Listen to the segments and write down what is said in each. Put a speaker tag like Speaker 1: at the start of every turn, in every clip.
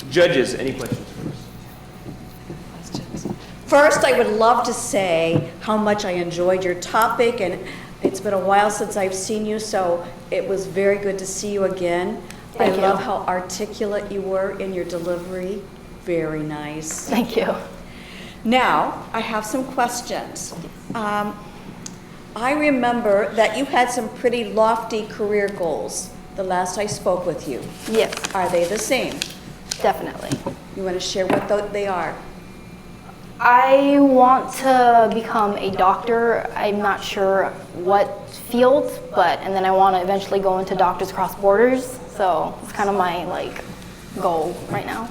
Speaker 1: Judges, any questions first?
Speaker 2: First, I would love to say how much I enjoyed your topic, and it's been a while since I've seen you, so it was very good to see you again.
Speaker 3: Thank you.
Speaker 2: I love how articulate you were in your delivery. Very nice.
Speaker 3: Thank you.
Speaker 2: Now, I have some questions. I remember that you had some pretty lofty career goals the last I spoke with you.
Speaker 3: Yes,
Speaker 2: Are they the same?
Speaker 3: definitely.
Speaker 2: You want to share what they are?
Speaker 3: I want to become a doctor. I'm not sure what field, and then I want to eventually go into Doctors Across Borders. So it's kind of my goal right now.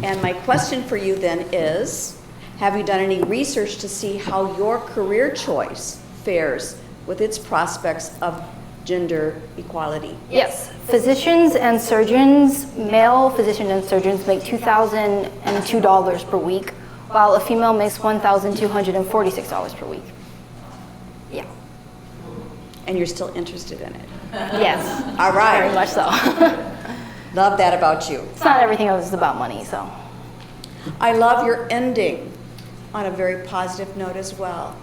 Speaker 2: And my question for you then is, have you done any research to see how your career choice fares with its prospects of gender equality?
Speaker 3: Yes, physicians and surgeons, male physicians and surgeons make $2,002 per week, while a female makes $1,246 per week. Yeah.
Speaker 2: And you're still interested in it?
Speaker 3: Yes.
Speaker 2: All right.
Speaker 3: Very much so.
Speaker 2: Love that about you.
Speaker 3: It's not everything is about money, so.
Speaker 2: I love your ending on a very positive note as well.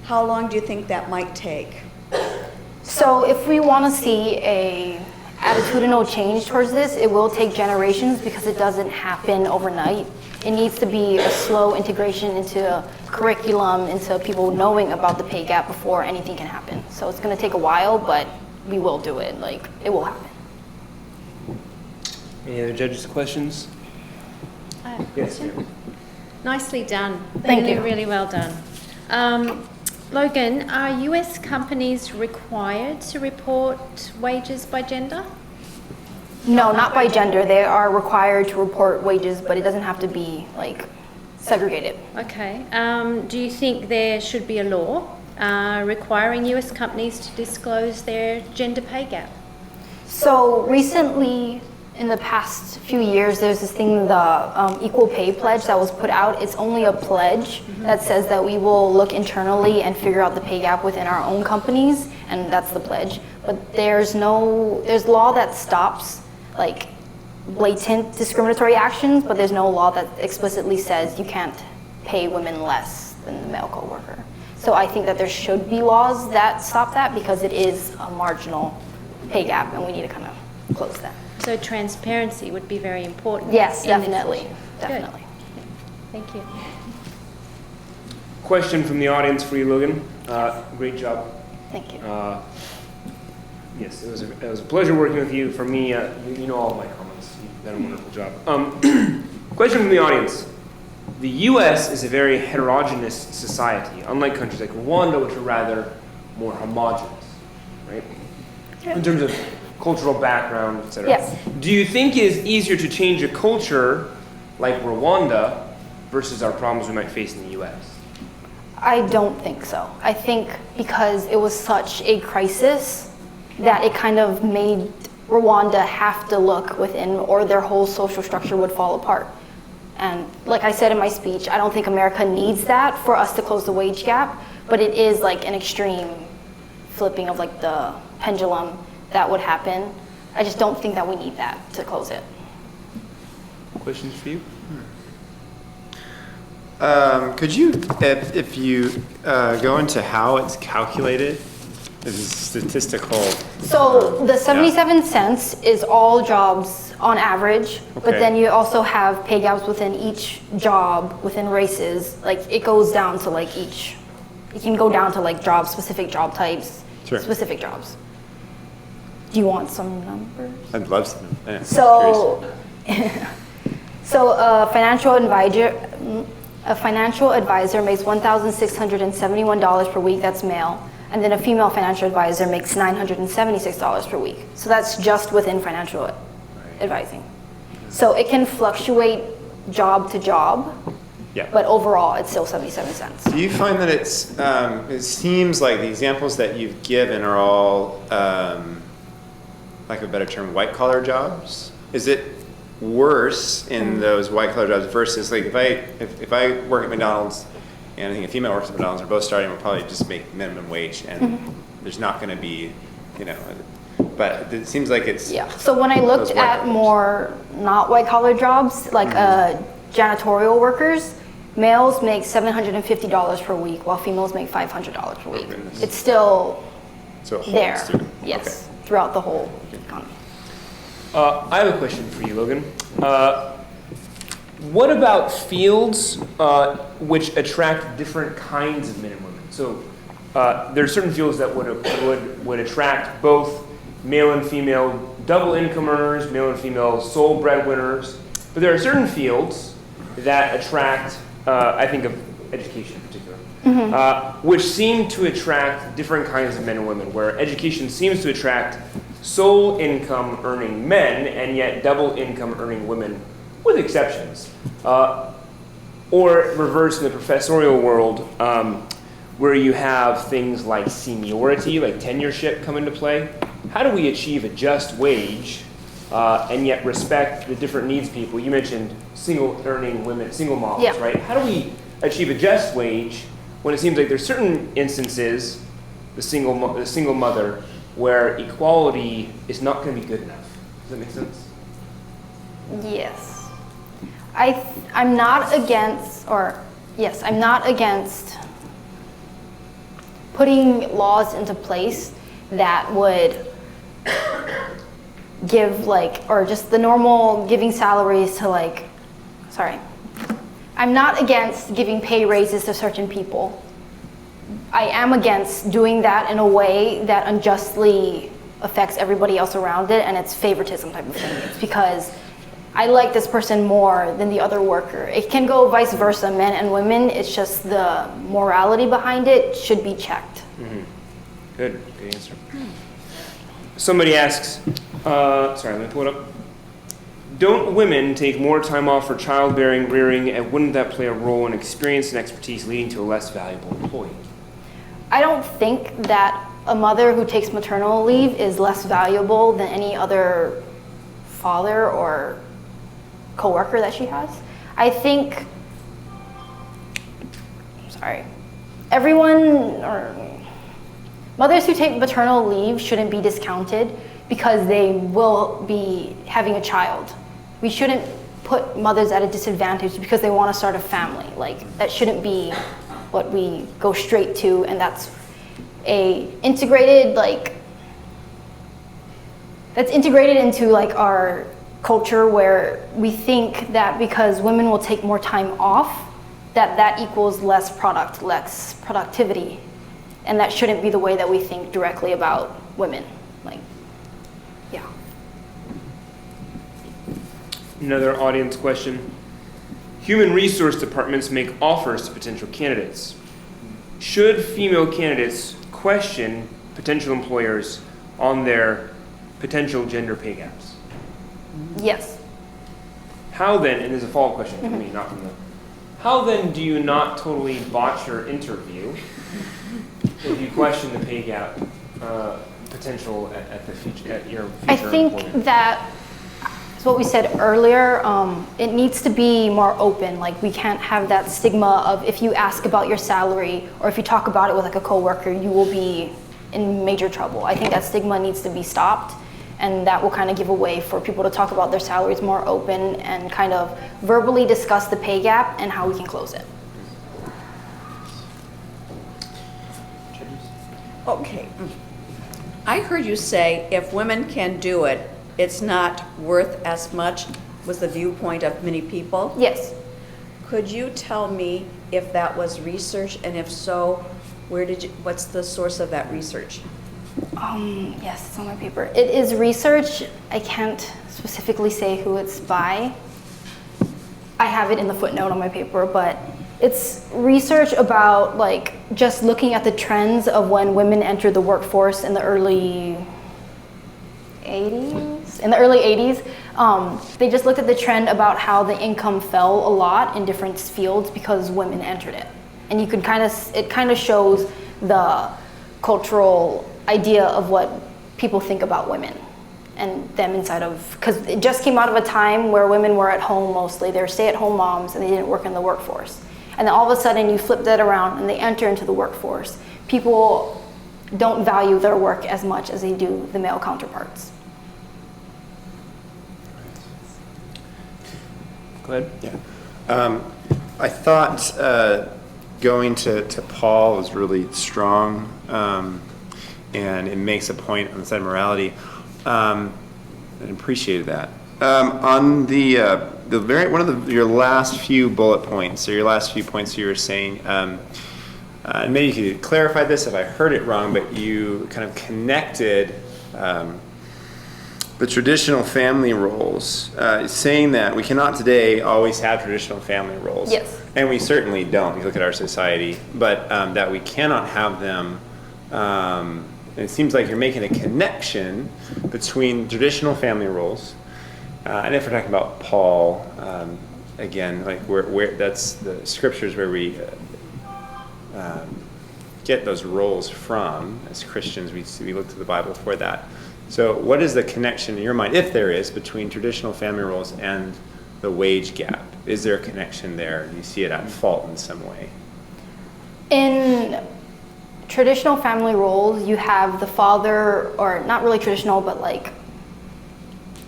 Speaker 2: How long do you think that might take?
Speaker 3: So if we want to see a attitudinal change towards this, it will take generations because it doesn't happen overnight. It needs to be a slow integration into curriculum, into people knowing about the pay gap before anything can happen. So it's going to take a while, but we will do it. It will happen.
Speaker 1: Any other judges' questions? Yes, ma'am.
Speaker 4: Nicely done.
Speaker 3: Thank
Speaker 4: Really,
Speaker 3: you.
Speaker 4: really well done. Logan, are US companies required to report wages by gender?
Speaker 3: No, not by gender. They are required to report wages, but it doesn't have to be segregated.
Speaker 4: Okay. Do you think there should be a law requiring US companies to disclose their gender pay gap?
Speaker 3: So recently, in the past few years, there's this thing, the Equal Pay Pledge that was put out. It's only a pledge that says that we will look internally and figure out the pay gap within our own companies, and that's the pledge. But there's law that stops blatant discriminatory actions, but there's no law that explicitly says you can't pay women less than the male coworker. So I think that there should be laws that stop that because it is a marginal pay gap, and we need to kind of close that.
Speaker 4: So transparency would be very important.
Speaker 3: Yes,
Speaker 4: in this
Speaker 3: definitely,
Speaker 4: issue.
Speaker 3: definitely.
Speaker 4: Good. Thank you.
Speaker 1: Question from the audience for you, Logan. Great job.
Speaker 3: Thank you.
Speaker 1: Yes, it was a pleasure working with you. For me, you know all my comments. You've done a wonderful job. Question from the audience. The U.S. is a very heterogeneous society, unlike countries like Rwanda, which are rather more homogenous, right? In terms of cultural background, etc.
Speaker 3: Yes.
Speaker 1: Do you think it is easier to change a culture like Rwanda versus our problems we might face in the U.S.?
Speaker 3: I don't think so. I think because it was such a crisis that it kind of made Rwanda have to look within, or their whole social structure would fall apart. And like I said in my speech, I don't think America needs that for us to close the wage gap, but it is an extreme flipping of the pendulum that would happen. I just don't think that we need that to close it.
Speaker 1: Questions for you?
Speaker 5: Could you, if you go into how it's calculated, this is statistical.
Speaker 3: So the 77 cents is all jobs on average, but
Speaker 5: Okay.
Speaker 3: then you also have pay gaps within each job, within races. It goes down to each, it can go down to jobs, specific job types,
Speaker 5: Sure.
Speaker 3: specific jobs. Do you want some numbers?
Speaker 5: I'd love to know. Yeah,
Speaker 3: So, so a financial advisor makes $1,671 per week, that's male. And then a female financial advisor makes $976 per week. So that's just within financial advising. So it can fluctuate job to job,
Speaker 5: Yeah.
Speaker 3: but overall it's still 77 cents.
Speaker 5: Do you find that it seems like the examples that you've given are all, like a better term, white collar jobs? Is it worse in those white collar jobs versus if I work at McDonald's and I think a female works at McDonald's, we're both starting, we'll probably just make minimum wage, and there's not going to be, but it seems like it's
Speaker 3: Yeah. So when I looked
Speaker 5: those white
Speaker 3: at
Speaker 5: collars.
Speaker 3: more not white collar jobs, like janitorial workers, males make $750 per week, while females make $500 per week.
Speaker 5: goodness.
Speaker 3: It's still
Speaker 5: so it holds
Speaker 3: there.
Speaker 5: through.
Speaker 3: Yes, throughout the whole economy.
Speaker 1: I have a question for you, Logan. What about fields which attract different kinds of men and women? So there are certain fields that would attract both male and female double income earners, male and female sole breadwinners. But there are certain fields that attract, I think of education in particular, which seem to attract different kinds of men and women, where education seems to attract sole income earning men and yet double income earning women, with exceptions. Or reverse in the professorial world, where you have things like seniority, like tenureship come into play. How do we achieve a just wage and yet respect the different needs of people? You mentioned single earning women, single moms,
Speaker 3: Yeah.
Speaker 1: right? How do we achieve a just wage when it seems like there's certain instances, the single mother, where equality is not going to be good enough? Does that make sense?
Speaker 3: Yes. I'm not against, I'm not against putting laws into place that would give or just the normal giving salaries to I'm not against giving pay raises to certain people. I am against doing that in a way that unjustly affects everybody else around it, and it's favoritism type of thing. It's because I like this person more than the other worker. It can go vice versa, men and women. It's just the morality behind it should be checked.
Speaker 1: Good answer. Somebody asks, sorry, let me pull it up. Don't women take more time off for childbearing, rearing, and wouldn't that play a role in experience and expertise leading to a less valuable employee?
Speaker 3: I don't think that a mother who takes maternal leave is less valuable than any other father or coworker that she has. I think, mothers who take maternal leave shouldn't be discounted because they will be having a child. We shouldn't put mothers at a disadvantage because they want to start a family. That shouldn't be what we go straight to, and that's integrated into our culture, where we think that because women will take more time off, that equals less productivity, and that shouldn't be the way that we think directly about women. Yeah.
Speaker 1: Another audience question. Human resource departments make offers to potential candidates. Should female candidates question potential employers on their potential gender pay gaps?
Speaker 3: Yes.
Speaker 1: How then, and there's a follow-up question for me, not from the, how then do you not totally botch your interview if you question the pay gap potential at your future
Speaker 3: I think
Speaker 1: employment?
Speaker 3: that is what we said earlier. It needs to be more open. We can't have that stigma of if you ask about your salary or if you talk about it with a coworker, you will be in major trouble. I think that stigma needs to be stopped, and that will kind of give a way for people to talk about their salaries more open and kind of verbally discuss the pay gap and how we can close it.
Speaker 2: Okay. I heard you say if women can do it, it's not worth as much, was the viewpoint of many people.
Speaker 3: Yes.
Speaker 2: Could you tell me if that was research, and if so, what's the source of that research?
Speaker 3: Yes, it's on my paper. It is research. I can't specifically say who it's by. I have it in the footnote on my paper, but it's research about just looking at the trends of when women entered the workforce in the early 80s. In the early 80s, they just looked at the trend about how the income fell a lot in different fields because women entered it. And you could it kind of shows the cultural idea of what people think about women and them inside of, because it just came out of a time where women were at home mostly. They were stay-at-home moms and they didn't work in the workforce. And then all of a sudden you flip that around and they enter into the workforce. People don't value their work as much as they do the male counterparts.
Speaker 1: Go ahead.
Speaker 5: Yeah. I thought going to Paul was really strong, and it makes a point on the side of morality. I appreciated that. On the one of your last few bullet points, or your last few points, you were saying, and maybe you could clarify this if I heard it wrong, but you kind of connected the traditional family roles, saying that we cannot today always have traditional family roles.
Speaker 3: Yes.
Speaker 5: And we certainly don't, if you look at our society, but that we cannot have them. And it seems like you're making a connection between traditional family roles, and if we're talking about Paul, again, like where that's the scriptures where we get those roles from. As Christians, we look to the Bible for that. So what is the connection in your mind, if there is, between traditional family roles and the wage gap? Is there a connection there? Do you see it at fault in some way?
Speaker 3: In traditional family roles, you have the father, or not really traditional, but like,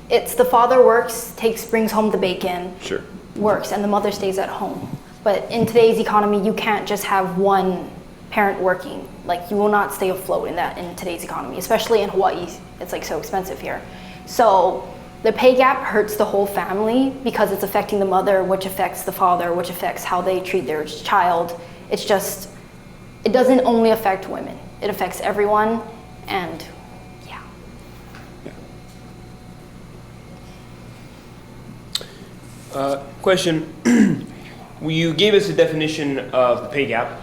Speaker 3: it's the father works, brings home the bacon,
Speaker 5: Sure.
Speaker 3: works, and the mother stays at home. But in today's economy, you can't just have one parent working. Like, you will not stay afloat in today's economy, especially in Hawaii. It's like so expensive here. So the pay gap hurts the whole family because it's affecting the mother, which affects the father, which affects how they treat their child. It's just, it doesn't only affect women. It affects everyone, and yeah.
Speaker 1: Question. You gave us a definition of the pay gap,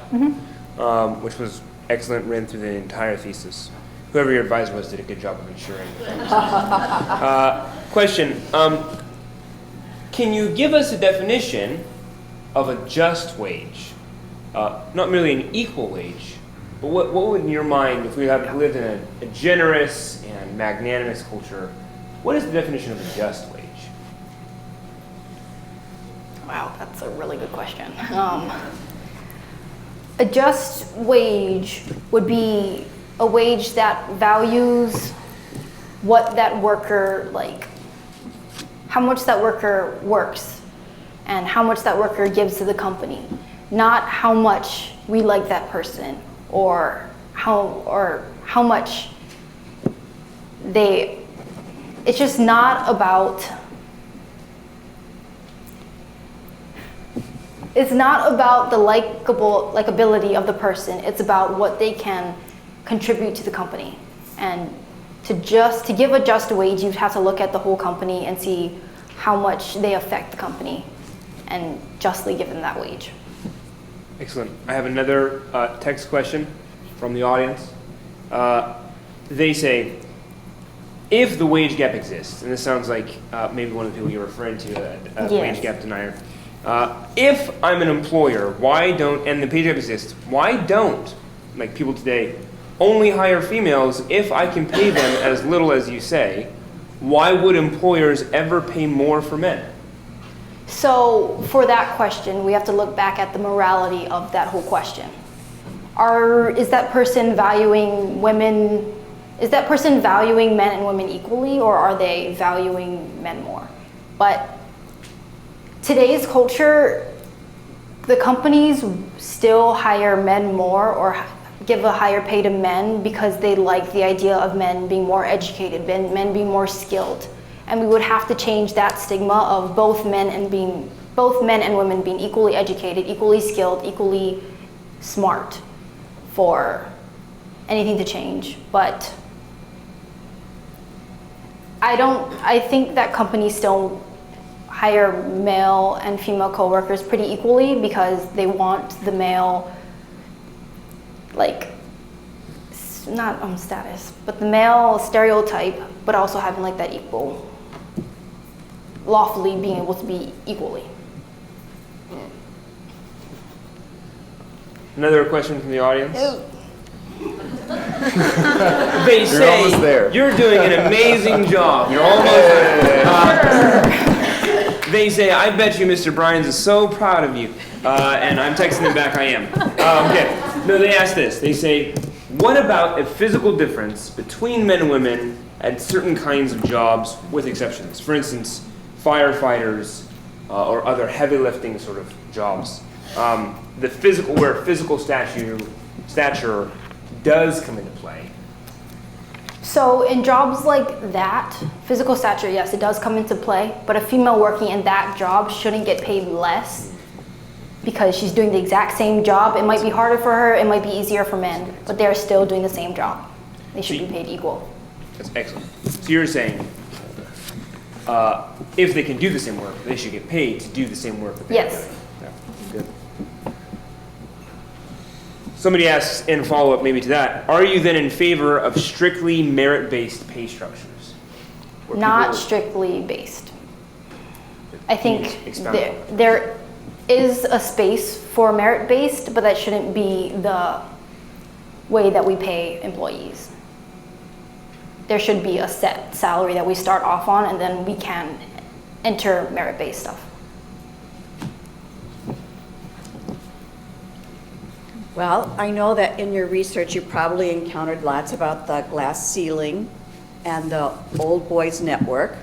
Speaker 1: which was excellent, ran through the entire thesis. Whoever your advisor was did a good job of ensuring. Question. Can you give us a definition of a just wage? Not merely an equal wage, but what would, in your mind, if we have lived in a generous and magnanimous culture, what is the definition of a just wage?
Speaker 3: Wow, that's a really good question. A just wage would be a wage that values what that worker, like, how much that worker works and how much that worker gives to the company, not how much we like that person or how much they, it's just not about, it's not about the likability of the person. It's about what they can contribute to the company. And to give a just wage, you'd have to look at the whole company and see how much they affect the company and justly give them that wage.
Speaker 1: Excellent. I have another text question from the audience. They say, if the wage gap exists, and this sounds like maybe one of the people you're referring to, a
Speaker 3: Yes.
Speaker 1: wage gap denier. If I'm an employer, and the pay gap exists, why don't, like people today, only hire females if I can pay them as little as you say? Why would employers ever pay more for men?
Speaker 3: So for that question, we have to look back at the morality of that whole question. Is that person valuing women? Is that person valuing men and women equally, or are they valuing men more? But today's culture, the companies still hire men more or give a higher pay to men because they like the idea of men being more educated, men being more skilled. And we would have to change that stigma of both men and women being equally educated, equally skilled, equally smart for anything to change. But I think that companies still hire male and female coworkers pretty equally because they want the male, like, not status, but the male stereotype, but also having like that equal, lawfully being able to be equally.
Speaker 1: Another question from the audience.
Speaker 3: Ew.
Speaker 1: They say
Speaker 5: almost there.
Speaker 1: You're doing an amazing job. You're almost there. They say, I bet you Mr. Bryans is so proud of you. And I'm texting them back, I am. Okay. No, they ask this. They say, what about a physical difference between men and women at certain kinds of jobs with exceptions? For instance, firefighters or other heavy lifting sort of jobs. Where physical stature does come into play.
Speaker 3: So in jobs like that, physical stature, yes, it does come into play, but a female working in that job shouldn't get paid less because she's doing the exact same job. It might be harder for her, it might be easier for men, but they're still doing the same job. They should be paid equal.
Speaker 1: That's excellent. So you're saying if they can do the same work, they should get paid to do the same work that they're
Speaker 3: Yes.
Speaker 1: doing. Yeah, good. Somebody asks, in follow-up maybe to that, are you then in favor of strictly merit-based pay structures? Where
Speaker 3: Not
Speaker 1: people-
Speaker 3: strictly based. I think
Speaker 1: Expound on that.
Speaker 3: there is a space for merit-based, but that shouldn't be the way that we pay employees. There should be a set salary that we start off on, and then we can enter merit-based stuff.
Speaker 2: Well, I know that in your research, you probably encountered lots about the glass ceiling and the old boys network.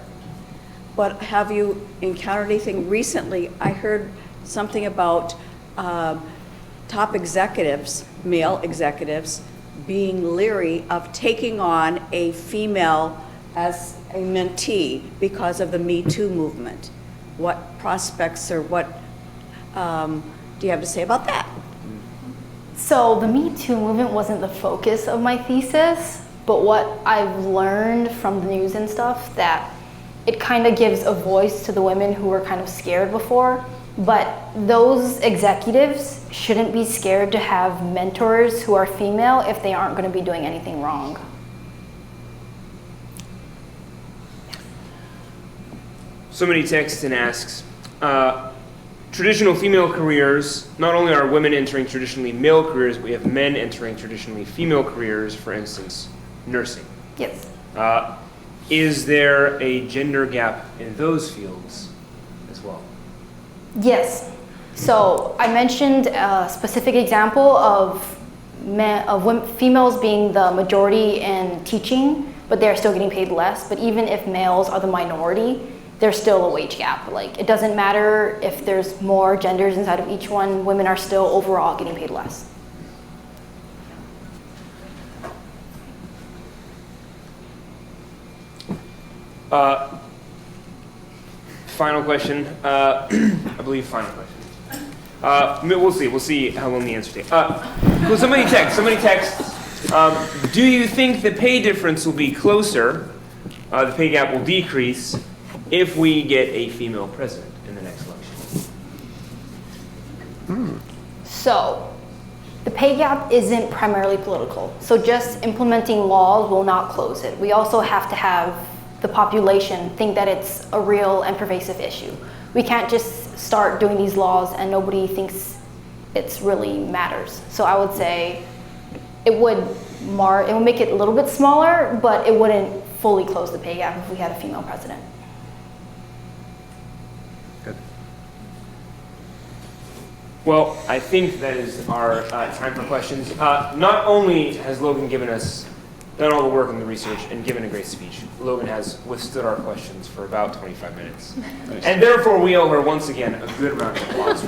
Speaker 2: But have you encountered anything recently? I heard something about top executives, male executives, being leery of taking on a female as a mentee because of the Me Too movement. What prospects or what do you have to say about that?
Speaker 3: So the Me Too movement wasn't the focus of my thesis, but what I've learned from the news and stuff, that it kind of gives a voice to the women who were kind of scared before. But those executives shouldn't be scared to have mentors who are female if they aren't going to be doing anything wrong.
Speaker 1: Somebody texts and asks, traditional female careers, not only are women entering traditionally male careers, but we have men entering traditionally female careers, for instance, nursing.
Speaker 3: Yes.
Speaker 1: Is there a gender gap in those fields as well?
Speaker 3: Yes. So I mentioned a specific example of females being the majority in teaching, but they're still getting paid less. But even if males are the minority, there's still a wage gap. Like, it doesn't matter if there's more genders inside of each one, women are still overall getting paid less.
Speaker 1: Final question. I believe final question. We'll see how long the answer takes. Well, somebody texts, do you think the pay difference will be closer, the pay gap will decrease, if we get a female president in the next election?
Speaker 3: So the pay gap isn't primarily political. So just implementing laws will not close it. We also have to have the population think that it's a real and pervasive issue. We can't just start doing these laws and nobody thinks it's really matters. So I would say it would make it a little bit smaller, but it wouldn't fully close the pay gap if we had a female president.
Speaker 1: Good. Well, I think that is our time for questions. Not only has Logan done all the work and the research and given a great speech, Logan has withstood our questions for about 25 minutes. And therefore, we owe her once again a good round of applause.